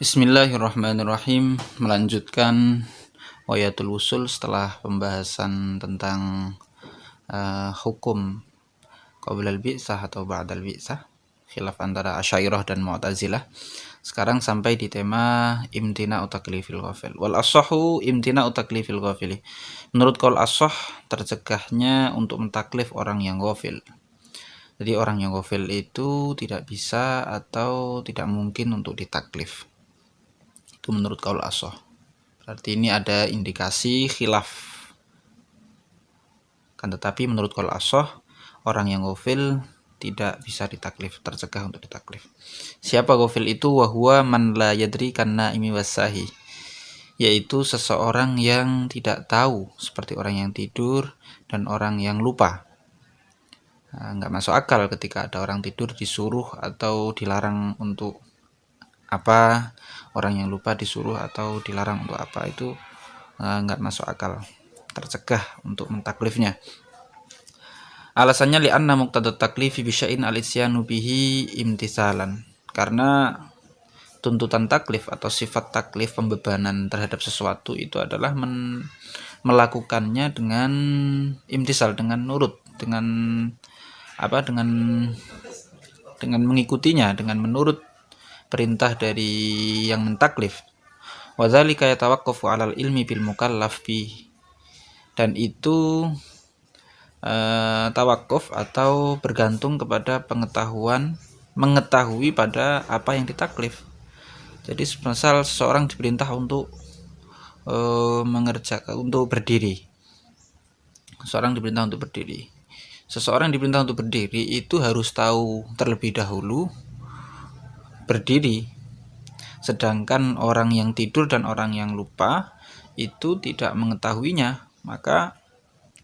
Bismillahirrahmanirrahim. Melanjutkan Wayatul Usul setelah pembahasan tentang hukum qablal bi'tsah atau ba'dal bi'tsah, khilaf antara Asy'ariyah dan Mu'tazilah. Sekarang sampai di tema imtina'u taklifil ghafil. Wal as-sahhu imtina'u taklifil ghafili. Menurut qaul as-sahh, tercegahnya untuk mentaklif orang yang ghafil. Jadi orang yang ghafil itu tidak bisa atau tidak mungkin untuk ditaklif. Itu menurut qaul as-sahh. Berarti ini ada indikasi khilaf. Kan tetapi menurut qaul as-sahh, orang yang ghafil tidak bisa ditaklif, tercegah untuk ditaklif. Siapa ghafil itu? Wa huwa man la yadri kana imi wasahi, yaitu seseorang yang tidak tahu, seperti orang yang tidur dan orang yang lupa. Nggak masuk akal ketika ada orang tidur disuruh atau dilarang untuk apa, orang yang lupa disuruh atau dilarang untuk apa, itu nggak masuk akal, tercegah untuk mentaklifnya. Alasannya li'anna muqtadat taklifi bisya'in al-isyanu bihi imtisalan, karena tuntutan taklif atau sifat taklif, pembebanan terhadap sesuatu itu adalah melakukannya dengan imtisal, dengan nurut, dengan mengikutinya, dengan menurut perintah dari yang mentaklif. Wa dzalika yatawaqqafu 'alal ilmi bil mukallaf fi, dan itu tawakuf atau bergantung kepada mengetahui pada apa yang ditaklif. Jadi misal seseorang diperintah untuk berdiri. Seseorang diperintah untuk berdiri itu harus tahu terlebih dahulu berdiri. Sedangkan orang yang tidur dan orang yang lupa itu tidak mengetahuinya, maka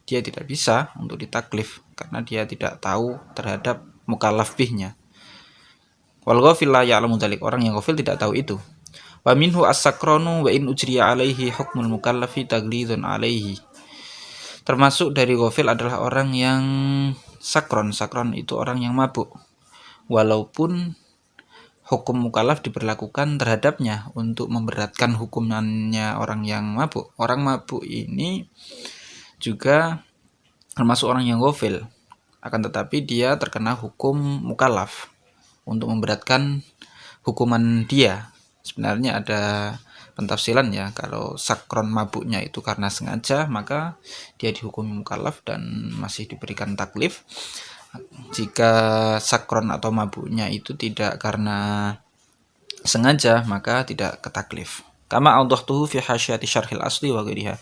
dia tidak bisa untuk ditaklif karena dia tidak tahu terhadap mukallaf bihnya. Wal ghafil la ya'lamu dzalik, orang yang ghafil tidak tahu itu. Wa minhu as-sakranu wa in ujriya alaihi hukmul mukallafi taglidun alaihi. Termasuk dari ghafil adalah orang yang sakron. Sakron itu orang yang mabuk. Walaupun hukum mukallaf diberlakukan terhadapnya untuk memberatkan hukumannya orang yang mabuk. Orang mabuk ini juga termasuk orang yang ghafil, akan tetapi dia terkena hukum mukallaf untuk memberatkan hukuman dia. Sebenarnya ada pentafsilan ya, kalau sakron mabuknya itu karena sengaja, maka dia dihukum mukallaf dan masih diberikan taklif. Jika sakron atau mabuknya itu tidak karena sengaja, maka tidak ketaklif. Kama awdahtuhu fi hasyati syarhil asli wa ghairiha,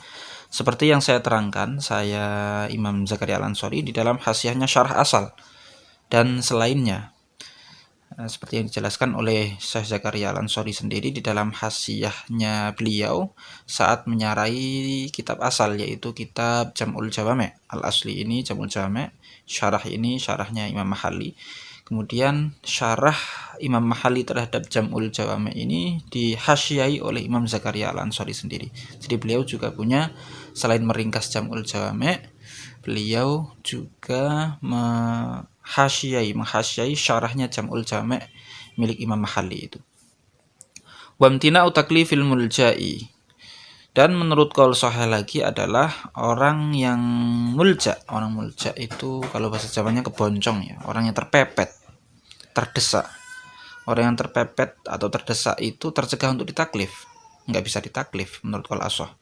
seperti yang saya terangkan, saya Imam Zakaria Al-Ansori di dalam hasyiahnya syarah asal dan selainnya. Seperti yang dijelaskan oleh Syekh Zakaria Al-Ansori sendiri di dalam hasyiahnya beliau saat menyarai kitab asal, yaitu kitab Jam'ul Jawami'. Al-Asli ini Jam'ul Jawami', syarah ini syarahnya Imam Mahalli. Kemudian syarah Imam Mahalli terhadap Jam'ul Jawami' ini dihasyai oleh Imam Zakaria Al-Ansori sendiri. Jadi beliau juga punya, selain meringkas Jam'ul Jawami', beliau juga menghasyai syarahnya Jam'ul Jami' milik Imam Mahalli itu. Wamtina'u taklifil mulja'i, dan menurut qaul sahih lagi adalah orang yang mulja. Orang mulja itu kalau bahasa Jawanya keboncong ya, orang yang terpepet, terdesak. Orang yang terpepet atau terdesak itu tercegah untuk ditaklif, nggak bisa ditaklif menurut qaul as-sahih.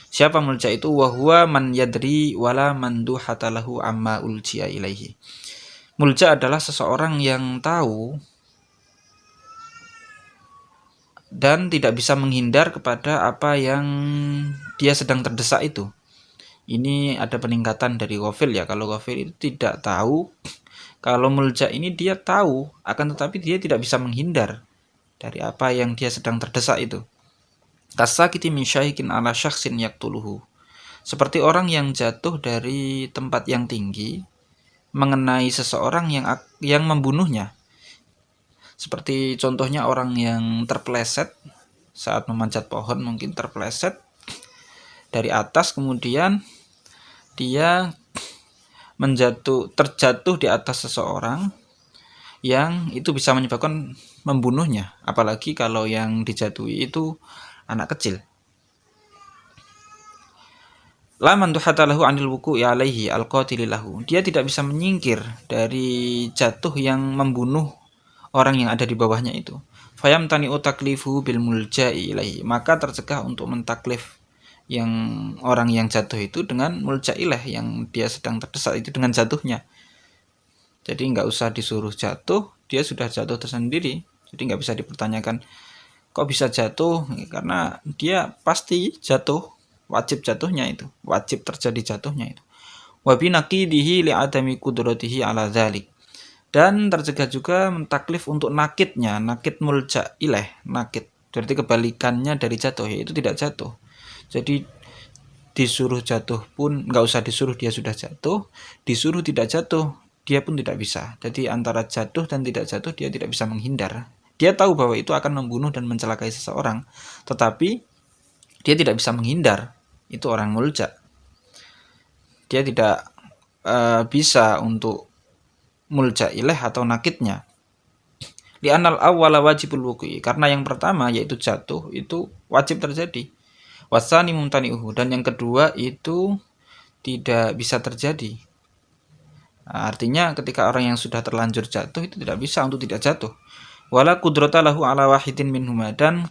Siapa mulja itu? Wa huwa man yadri wala man duhata lahu amma ulji'a ilaihi. Mulja adalah seseorang yang tahu dan tidak bisa menghindar kepada apa yang dia sedang terdesak itu. Ini ada peningkatan dari ghafil ya. Kalau ghafil itu tidak tahu, kalau mulja ini dia tahu, akan tetapi dia tidak bisa menghindar dari apa yang dia sedang terdesak itu. Kasakiti min syaikin ala syakhsin yaqtuluhu, seperti orang yang jatuh dari tempat yang tinggi mengenai seseorang yang membunuhnya. Seperti contohnya orang yang terpeleset saat memanjat pohon, mungkin terpeleset dari atas, kemudian dia terjatuh di atas seseorang, yang itu bisa menyebabkan membunuhnya, apalagi kalau yang dijatuhi itu anak kecil. La manduhata lahu 'anil wuqu'i 'alaihi al-qatil lahu. Dia tidak bisa menyingkir dari jatuh yang membunuh orang yang ada di bawahnya itu. Fayamtani'u taklifu bil mulja'i ilaihi. Maka tercegah untuk mentaklif yang orang yang jatuh itu dengan mulja'ilah, yang dia sedang terdesak itu dengan jatuhnya. Jadi nggak usah disuruh jatuh, dia sudah jatuh tersendiri. Jadi nggak bisa dipertanyakan kok bisa jatuh, karena dia pasti jatuh, wajib jatuhnya itu, wajib terjadi jatuhnya itu. Wa binaqidihi li'adami qudratihi ala dzalik. Dan tercegah juga mentaklif untuk nakitnya, nakit mulja ilaih, nakit berarti kebalikannya dari jatuh, yaitu tidak jatuh. Jadi disuruh jatuh pun nggak usah disuruh, dia sudah jatuh. Disuruh tidak jatuh, dia pun tidak bisa. Jadi antara jatuh dan tidak jatuh dia tidak bisa menghindar. Dia tahu bahwa itu akan membunuh dan mencelakai seseorang, tetapi dia tidak bisa menghindar. Itu orang mulja. Dia tidak bisa untuk mulja ilaih atau nakitnya. Li'anal awwala wajibul wuqi, karena yang pertama yaitu jatuh itu wajib terjadi. Wasani mumtani'uhu, dan yang kedua itu tidak bisa terjadi. Nah, artinya ketika orang yang sudah terlanjur jatuh itu tidak bisa untuk tidak jatuh. Wala qudrata lahu ala wahidin minhuma, dan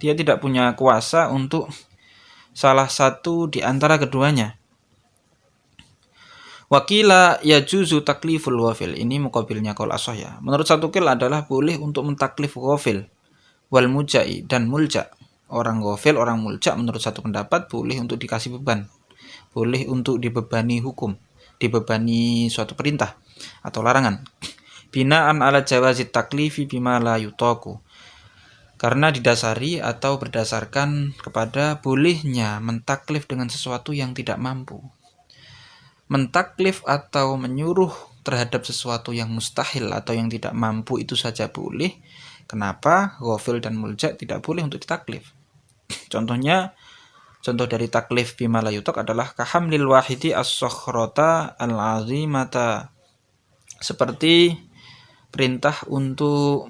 dia tidak punya kuasa untuk salah satu di antara keduanya. Wakila yajuzu takliful ghafil, ini muqabilnya qaul ashah ya. Menurut satu qil adalah boleh untuk mentaklif ghafil wal mujai dan mulja. Orang ghafil, orang mulja menurut satu pendapat boleh untuk dikasih beban. Boleh untuk dibebani hukum, dibebani suatu perintah atau larangan. Binaan ala jawazi taklifi bima la yutaku. Karena didasari atau berdasarkan kepada bolehnya mentaklif dengan sesuatu yang tidak mampu. Mentaklif atau menyuruh terhadap sesuatu yang mustahil atau yang tidak mampu itu saja boleh. Kenapa ghafil dan mulja tidak boleh untuk ditaklif? Contoh dari taklif bima la yutak adalah kahamlil wahidi as-sakhrata al-azimata. Seperti perintah untuk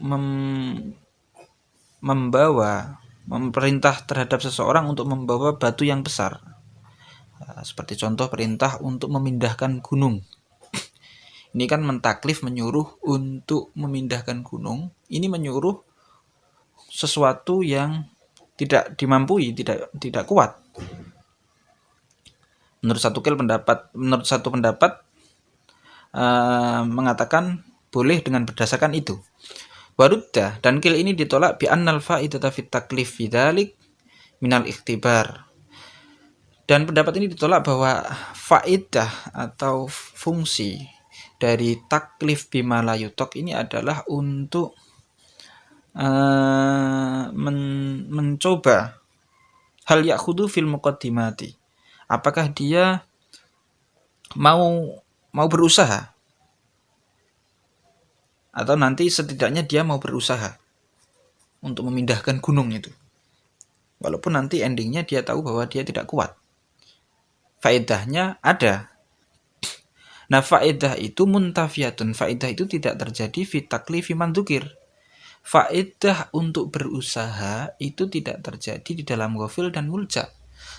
memerintah terhadap seseorang untuk membawa batu yang besar. Seperti contoh perintah untuk memindahkan gunung. Ini kan mentaklif, menyuruh untuk memindahkan gunung. Ini menyuruh sesuatu yang tidak dimampui, tidak kuat. Menurut satu pendapat mengatakan boleh dengan berdasarkan itu. Warudda, dan qil ini ditolak bi annal fa'idata fit taklif bidzalik minal ikhtibar. Dan pendapat ini ditolak bahwa faidah atau fungsi dari taklif bima la yutak ini adalah untuk mencoba hal yakhudu fil muqaddimati. Apakah dia mau berusaha, atau nanti setidaknya dia mau berusaha untuk memindahkan gunung itu, walaupun nanti endingnya dia tahu bahwa dia tidak kuat. Faedahnya ada. Nah, faedah itu muntafiyatun. Faedah itu tidak terjadi fi taklifi man dzukir. Faedah untuk berusaha itu tidak terjadi di dalam ghafil dan mulja.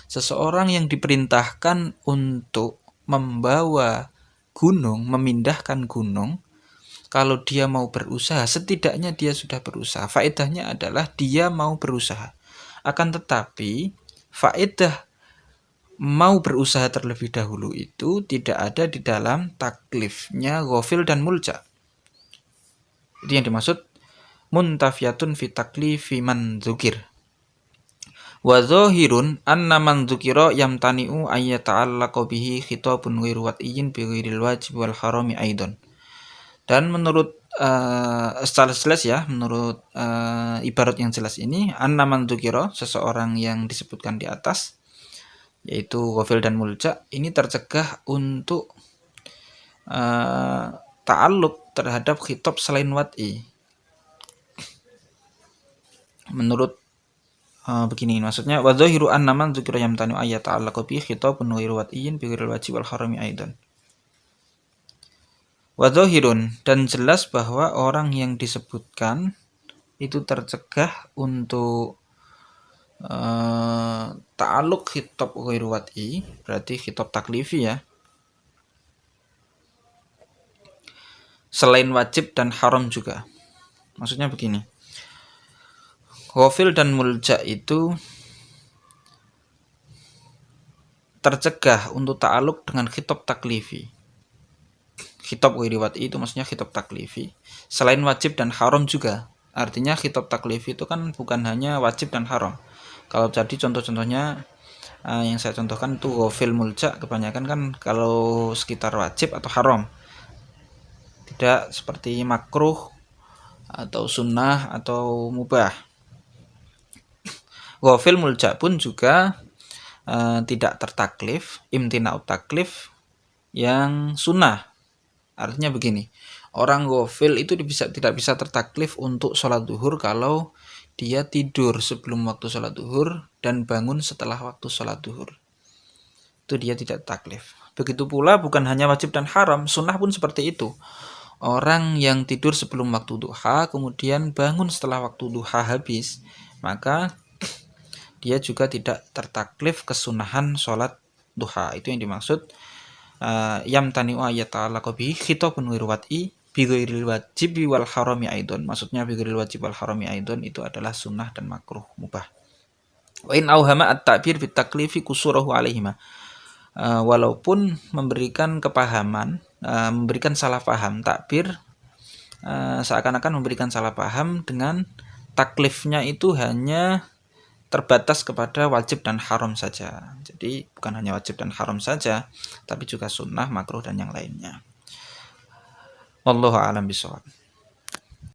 Seseorang yang diperintahkan untuk membawa gunung, memindahkan gunung, kalau dia mau berusaha, setidaknya dia sudah berusaha. Faedahnya adalah dia mau berusaha. Akan tetapi, faedah mau berusaha terlebih dahulu itu tidak ada di dalam taklifnya ghafil dan mulja. Itu yang dimaksud muntafiyatun fi taklifi man dzukir. Wa dzahirun anna man dzukira yamtani'u ay yata'allaqa bihi khitabun ghairu wat'iyyin bi ghairil wajib wal harami aidan. Dan menurut secara jelas ya, menurut ibarat yang jelas ini, anna man dzukira, seseorang yang disebutkan di atas yaitu ghafil dan mulja, ini tercegah untuk ta'alluq terhadap khitab selain wat'i. Menurut begini maksudnya, wa dhahiru anna man dzukira yamtanu ayat ta'allaqa bi khitabun ghairu wat'iyyin bi ghairil wajib wal harami aidan. Wadzohirun, dan jelas bahwa orang yang disebutkan itu tercegah untuk ta'aluk khitab ghairu wad'i, berarti khitab taklifi ya, selain wajib dan haram juga. Maksudnya begini, ghafil dan mulja itu tercegah untuk ta'aluk dengan khitab taklifi. Khitab ghairu wad'i itu maksudnya khitab taklifi, selain wajib dan haram juga. Artinya khitab taklifi itu kan bukan hanya wajib dan haram. Kalau tadi contoh-contohnya yang saya contohkan itu ghafil mulja, kebanyakan kan kalau sekitar wajib atau haram, tidak seperti makruh atau sunnah atau mubah. Ghafil mulja pun juga tidak tertaklif, imtina'ut taklif yang sunnah. Artinya begini, orang ghafil itu tidak bisa tertaklif untuk sholat duhur kalau dia tidur sebelum waktu sholat duhur dan bangun setelah waktu sholat duhur. Itu dia tidak taklif. Begitu pula bukan hanya wajib dan haram, sunnah pun seperti itu. Orang yang tidur sebelum waktu duha kemudian bangun setelah waktu duha habis, maka dia juga tidak tertaklif kesunahan sholat duha. Itu yang dimaksud yamtani'u ayyata'allaqa bihi khitabun ghairu wad'i bi ghairil wajib wal harami aidon. Maksudnya bi ghairil wajib wal harami aidon itu adalah sunnah dan makruh mubah. Wa in auhama at-ta'bir bit taklifi kusurahu alaihima. Walaupun memberikan kepahaman, memberikan salah paham, takbir seakan-akan memberikan salah paham dengan taklifnya itu hanya terbatas kepada wajib dan haram saja. Jadi bukan hanya wajib dan haram saja, tapi juga sunnah, makruh dan yang lainnya. Wallahu a'lam bishawab.